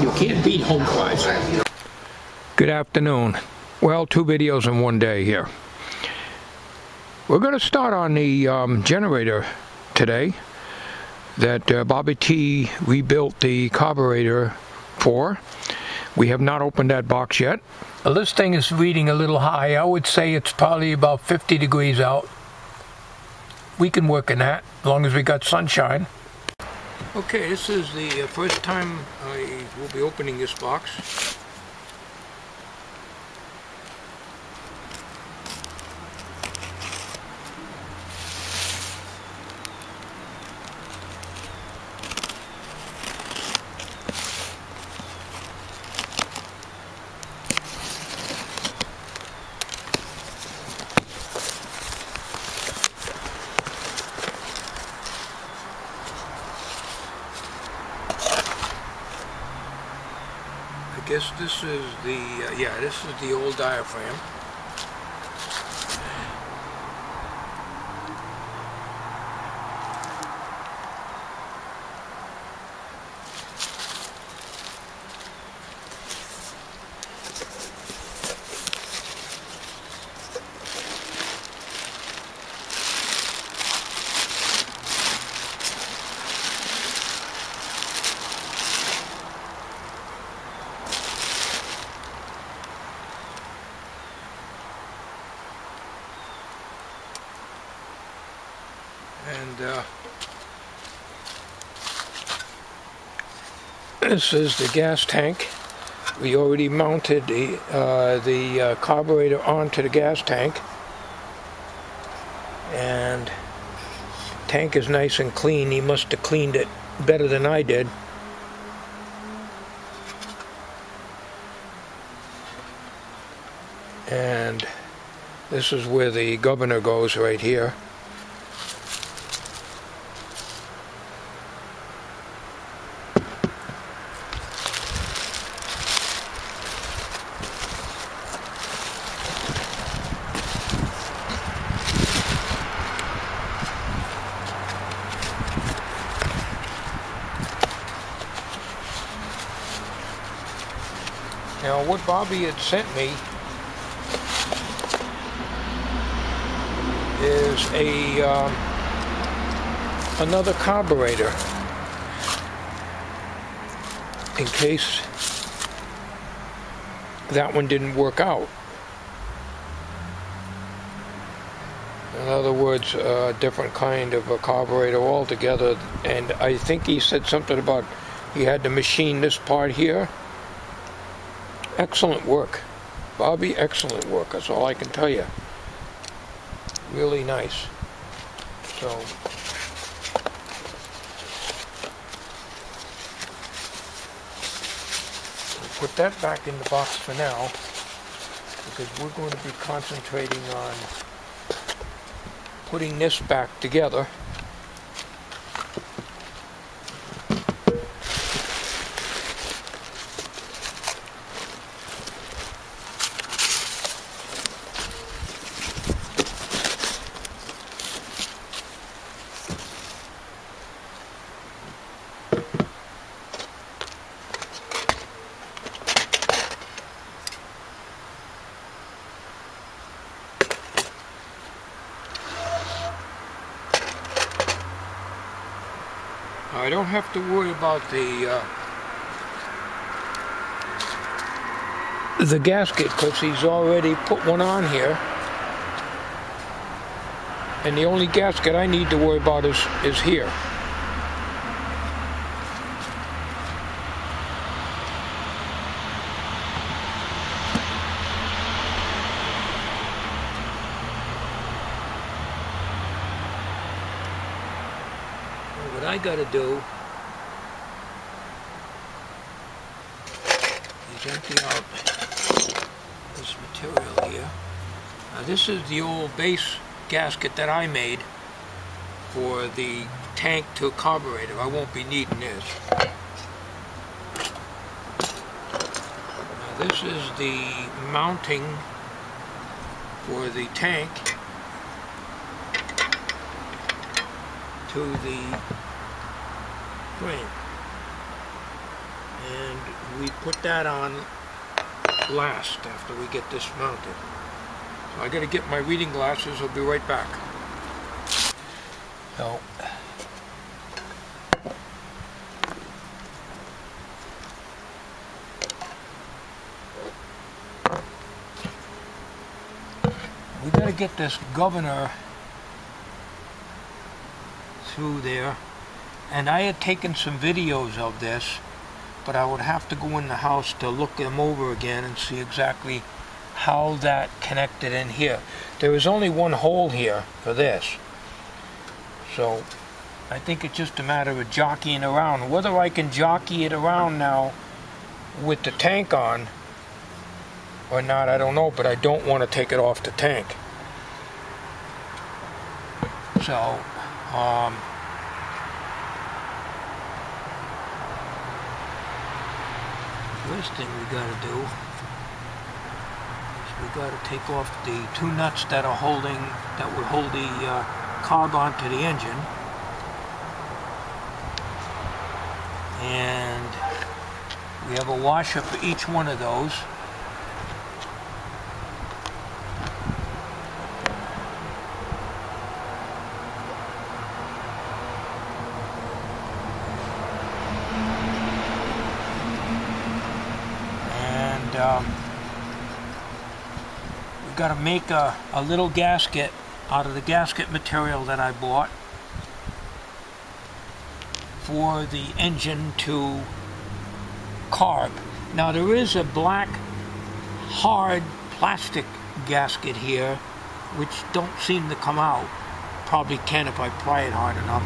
You can't beat home fries. Good afternoon. Well, 2 videos in one day here. We're going to start on the generator today that Bobby T rebuilt the carburetor for. We have not opened that box yet. This thing is reading a little high. I would say it's probably about 50 degrees out. We can work in that as long as we got sunshine. Okay, this is the first time I will be opening this box. I guess this is the, this is the old diaphragm. And this is the gas tank. We already mounted the carburetor onto the gas tank, and the tank is nice and clean. He must have cleaned it better than I did. And this is where the governor goes, right here. Now, what Bobby had sent me is another carburetor in case that one didn't work out. In other words, a different kind of a carburetor altogether. And I think he said something about he had to machine this part here. Excellent work, Bobby, excellent work. That's all I can tell you. Really nice. So, we'll put that back in the box for now, because we're going to be concentrating on putting this back together. I don't have to worry about the gasket, because he's already put one on here, and the only gasket I need to worry about is here. What I gotta do is empty out this material here. Now this is the old base gasket that I made for the tank to carburetor. I won't be needing this. Now this is the mounting for the tank to the frame. And we put that on last after we get this mounted. So I gotta get my reading glasses. I'll be right back. So we gotta get this governor through there, and I had taken some videos of this, but I would have to go in the house to look them over again and see exactly how that connected in here. There is only one hole here for this, so I think it's just a matter of jockeying around. Whether I can jockey it around now with the tank on or not, I don't know, but I don't want to take it off the tank. So first thing we got to do is we got to take off the two nuts that are holding, that would hold the carb onto the engine, and we have a washer for each one of those. We've got to make a little gasket out of the gasket material that I bought for the engine to carb. Now there is a black hard plastic gasket here which don't seem to come out. Probably can if I pry it hard enough.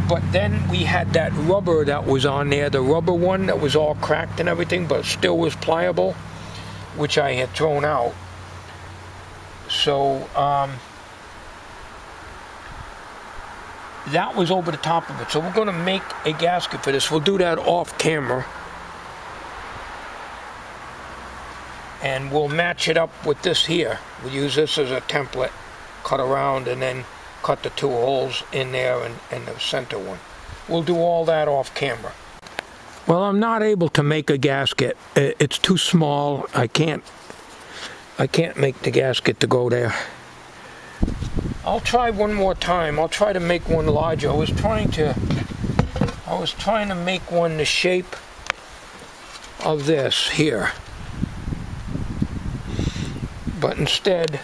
But then we had that rubber that was on there, the rubber one that was all cracked and everything, but still was pliable, which I had thrown out. So that was over the top of it. So we're going to make a gasket for this. We'll do that off camera. And we'll match it up with this here. We'll use this as a template, cut around, and then cut the two holes in there and the center one. We'll do all that off camera. Well, I'm not able to make a gasket. It's too small. I can't make the gasket to go there. I'll try one more time. I'll try to make one larger. I was trying to make one the shape of this here. But instead,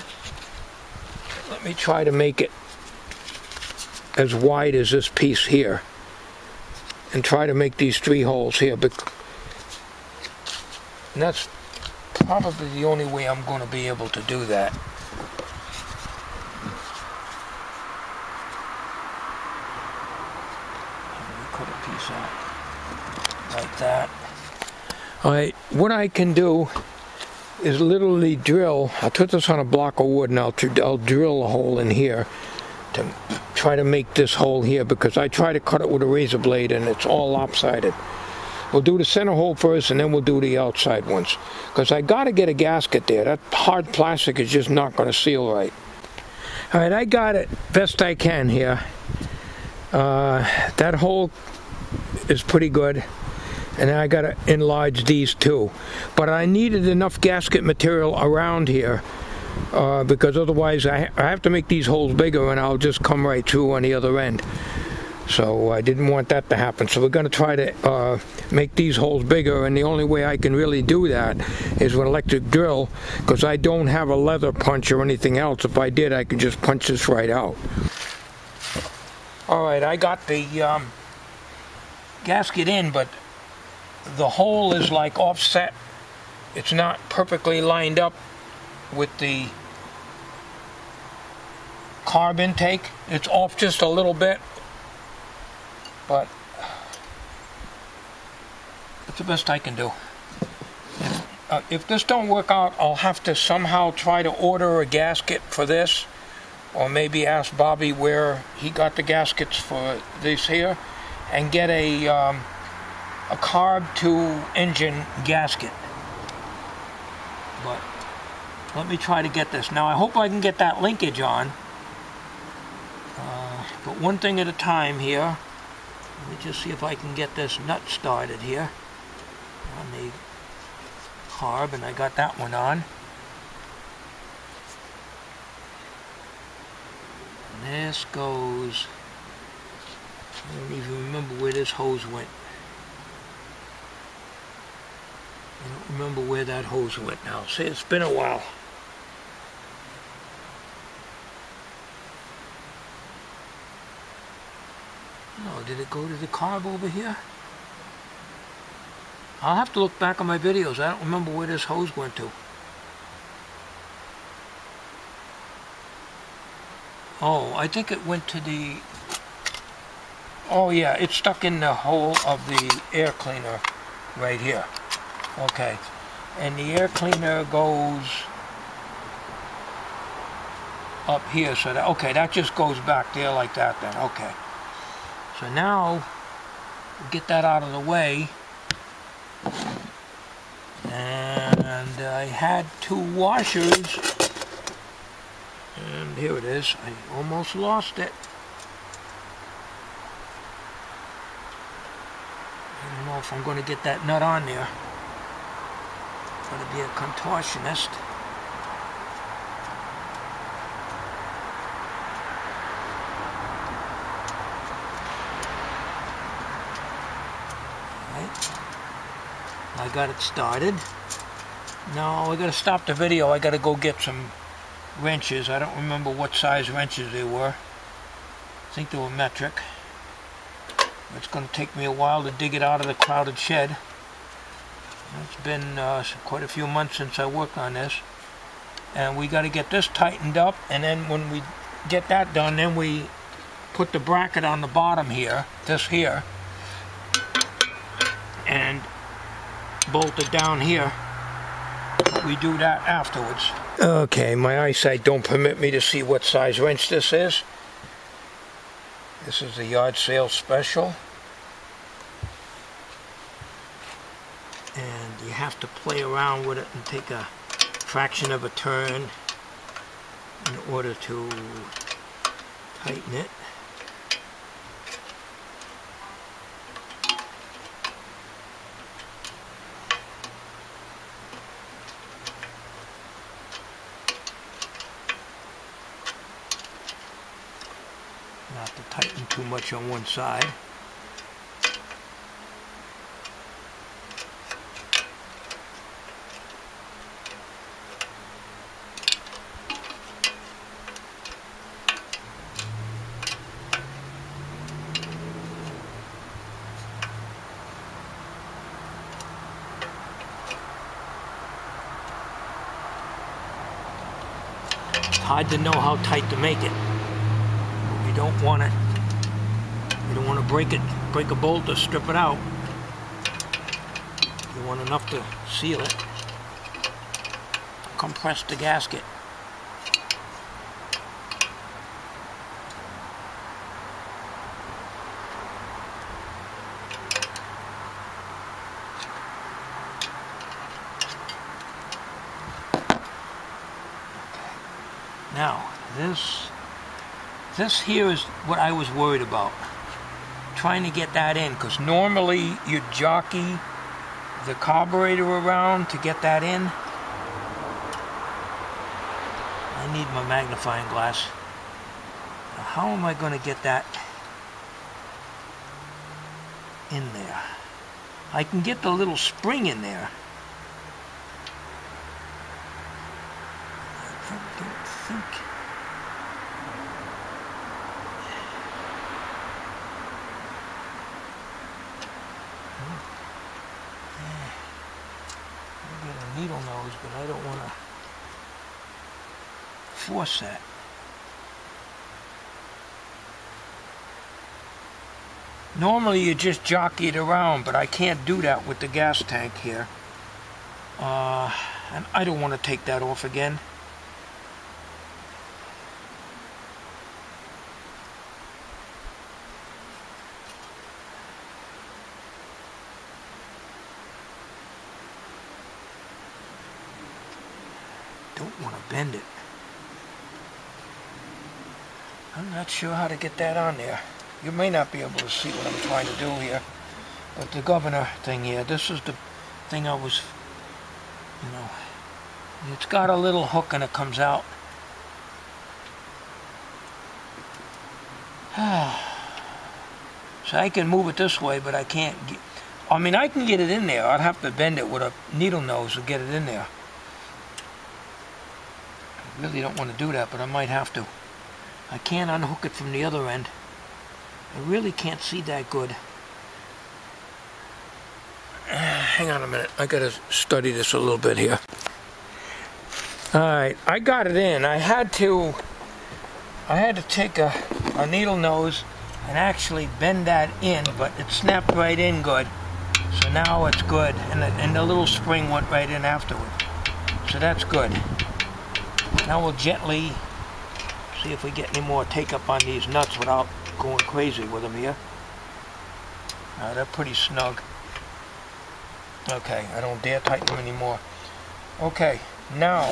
let me try to make it as wide as this piece here, and try to make these three holes here. And that's probably the only way I'm going to be able to do that. Cut a piece out like that. Alright, what I can do is literally drill. I'll put this on a block of wood and I'll drill a hole in here to try to make this hole here, because I try to cut it with a razor blade and it's all lopsided. We'll do the center hole first and then we'll do the outside ones, because I got to get a gasket there. That hard plastic is just not going to seal right. Alright, I got it best I can here. That hole is pretty good, and I got to enlarge these too. But I needed enough gasket material around here, because otherwise I have to make these holes bigger and I'll just come right through on the other end. So I didn't want that to happen. So we're going to try to make these holes bigger, and the only way I can really do that is with an electric drill, because I don't have a leather punch or anything else. If I did, I could just punch this right out. Alright, I got the gasket in, but the hole is like offset. It's not perfectly lined up with the carb intake. It's off just a little bit, but it's the best I can do. If this don't work out, I'll have to somehow try to order a gasket for this, or maybe ask Bobby where he got the gaskets for this here, and get a carb to engine gasket. But let me try to get this. Now I hope I can get that linkage on. But one thing at a time here. Let me just see if I can get this nut started here on the carb, and I got that one on. And this goes, I don't even remember where this hose went. I don't remember where that hose went now. See, it's been a while. Oh, did it go to the carb over here? I'll have to look back on my videos. I don't remember where this hose went to. Oh, I think it went to the... Oh yeah, it's stuck in the hole of the air cleaner right here. Okay. And the air cleaner goes up here, so that... Okay, that just goes back there like that then. Okay. So now, get that out of the way. And I had 2 washers. And here it is. I almost lost it. I don't know if I'm going to get that nut on there. I'm going to be a contortionist. I got it started. Now I got to stop the video. I got to go get some wrenches. I don't remember what size wrenches they were. I think they were metric. It's going to take me a while to dig it out of the crowded shed. It's been quite a few months since I worked on this. And we got to get this tightened up, and then when we get that done, then we put the bracket on the bottom here, this here, and bolt it down here. We do that afterwards. Okay, my eyesight don't permit me to see what size wrench this is. This is the yard sale special. And you have to play around with it and take a fraction of a turn in order to tighten it. Not to tighten too much on one side. It's hard to know how tight to make it. You don't want it. You don't want to break a bolt or strip it out. You want enough to seal it. Compress the gasket. Now, this here is what I was worried about. Trying to get that in, because normally you jockey the carburetor around to get that in. I need my magnifying glass. Now, how am I going to get that in there? I can get the little spring in there. I don't think. I get a needle nose, but I don't want to force that. Normally you just jockey it around, but I can't do that with the gas tank here. And I don't want to take that off again. Don't want to bend it. I'm not sure how to get that on there. You may not be able to see what I'm trying to do here. But the governor thing here, this is the thing I was, you know, it's got a little hook and it comes out. So I can move it this way, but I can't get, I mean, I can get it in there. I'd have to bend it with a needle nose to get it in there. I really don't want to do that, but I might have to. I can't unhook it from the other end. I really can't see that good. Hang on a minute. I gotta study this a little bit here. Alright, I got it in. I had to take a needle nose and actually bend that in, but it snapped right in good. So now it's good, and the little spring went right in afterward. So that's good. Now we'll gently see if we get any more take up on these nuts without going crazy with them here. They're pretty snug. Okay, I don't dare tighten them anymore. Okay, now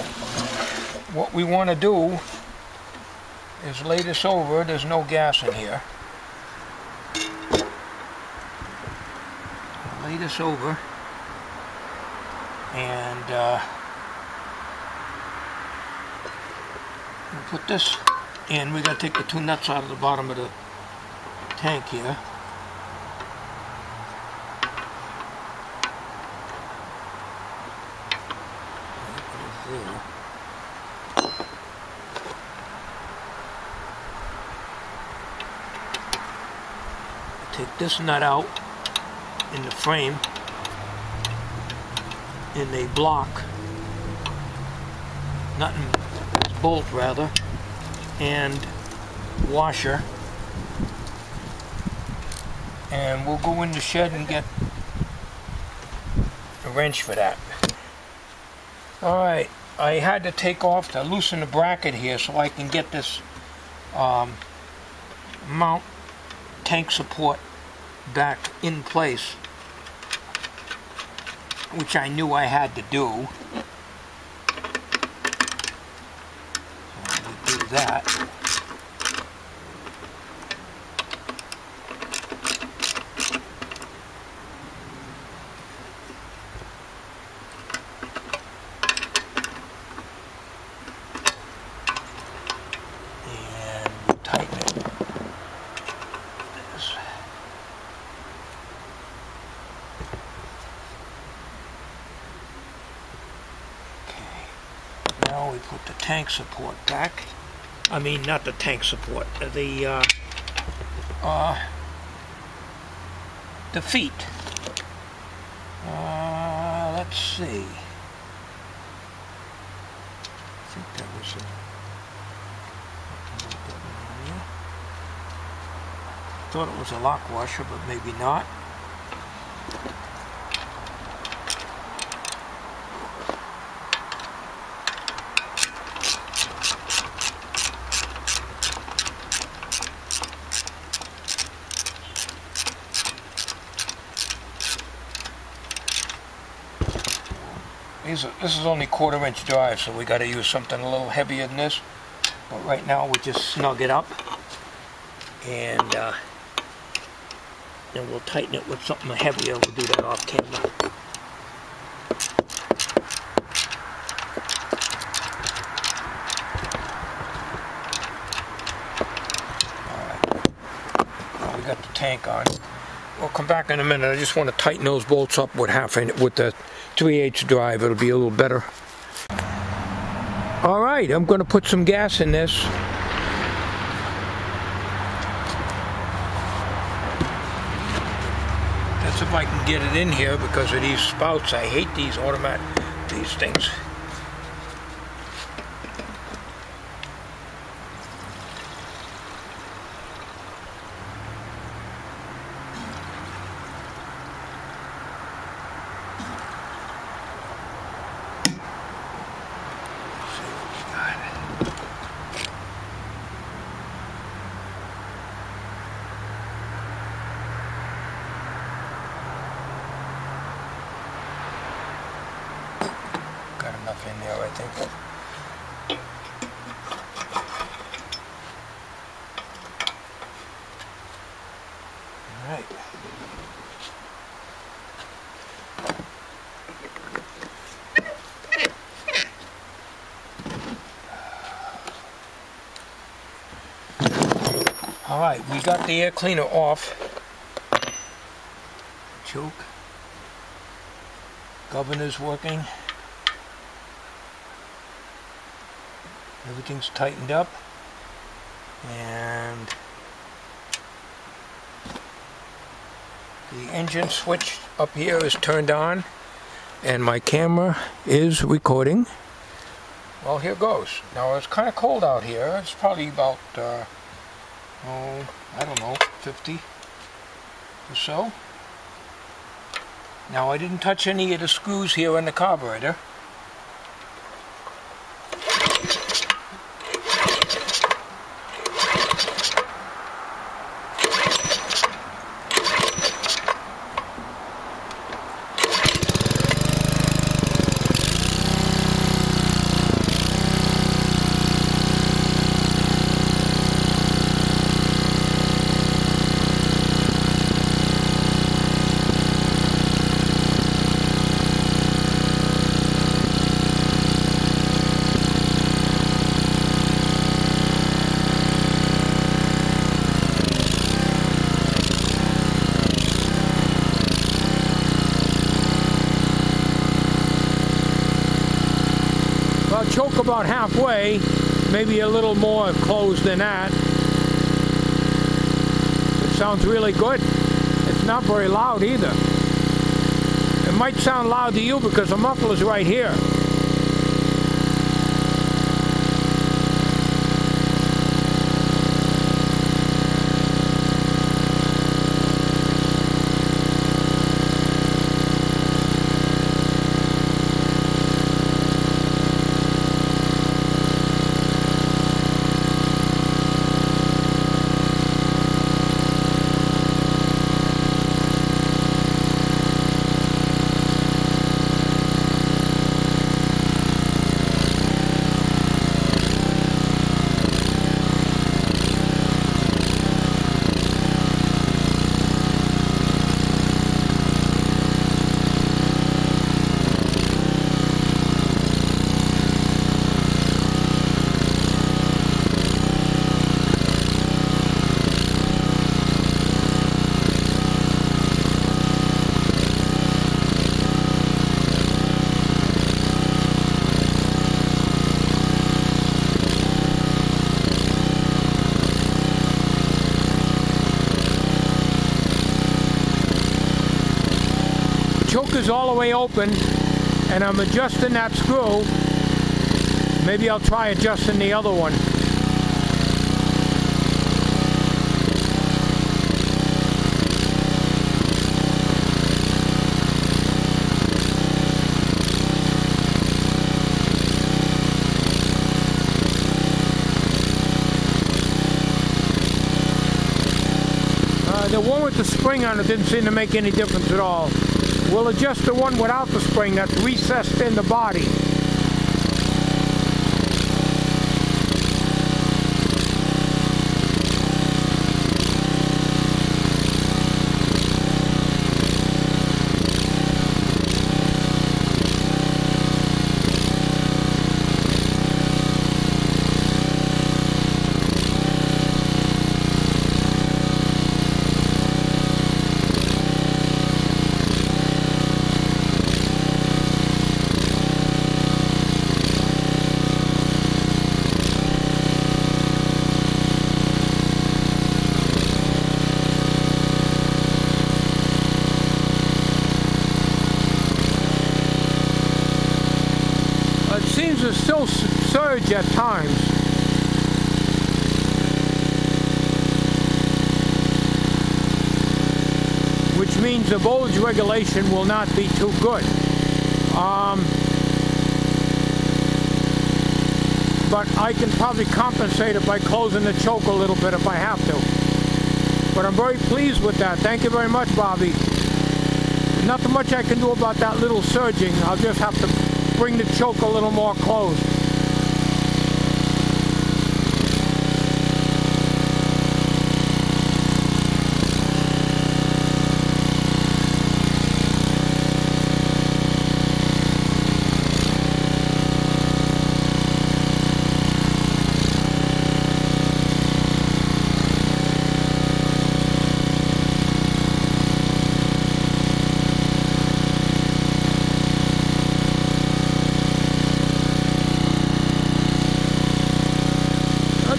what we want to do is lay this over. There's no gas in here. Lay this over and we'll put this in. We got to take the two nuts out of the bottom of the tank here. Take this nut out in the frame, in the block, nut and bolt rather, and washer, and we'll go in the shed and get a wrench for that. Alright, I had to take off to loosen the bracket here so I can get this mount tank support back in place, which I knew I had to do. So we'll do that. Now we put the tank support back. I mean, not the tank support, the feet. Let's see. I think that was it. Thought it was a lock washer, but maybe not. This is only 1/4 inch drive, so we got to use something a little heavier than this. But right now we'll just snug it up, and then we'll tighten it with something heavier. We'll do that off camera. Alright, now we got the tank on. We'll come back in a minute. I just want to tighten those bolts up with with the 3/8 drive. It'll be a little better. Alright, I'm going to put some gas in this. That's if I can get it in here because of these spouts. I hate these these things. Enough in there, I think. Alright, we got the air cleaner off. Choke. Governor's working. Everything's tightened up. And the engine switch up here is turned on. And my camera is recording. Well, here goes. Now, it's kind of cold out here. It's probably about, I don't know, 50 or so. Now, I didn't touch any of the screws here in the carburetor. Choke about halfway, maybe a little more closed than that. It sounds really good. It's not very loud either. It might sound loud to you because the muffler's right here. Choke is all the way open, and I'm adjusting that screw. Maybe I'll try adjusting the other one. The one with the spring on it didn't seem to make any difference at all. We'll adjust the one without the spring that's recessed in the body. Seems to still surge at times. Which means the voltage regulation will not be too good. But I can probably compensate it by closing the choke a little bit if I have to. But I'm very pleased with that. Thank you very much, Bobby. Nothing much I can do about that little surging. I'll just have to bring the choke a little more closed.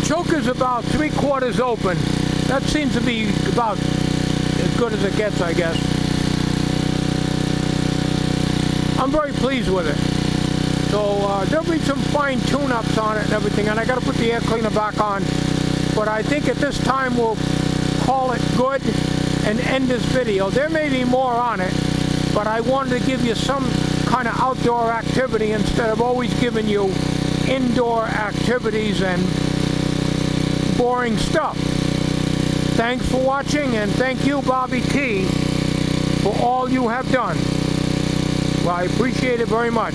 choker's about 3/4 open. That seems to be about as good as it gets, I guess. I'm very pleased with it. So there'll be some fine tune-ups on it and everything, and I got to put the air cleaner back on. But I think at this time we'll call it good and end this video. There may be more on it, but I wanted to give you some kind of outdoor activity instead of always giving you indoor activities and boring stuff. Thanks for watching, and thank you, Bobby T, for all you have done. Well, I appreciate it very much.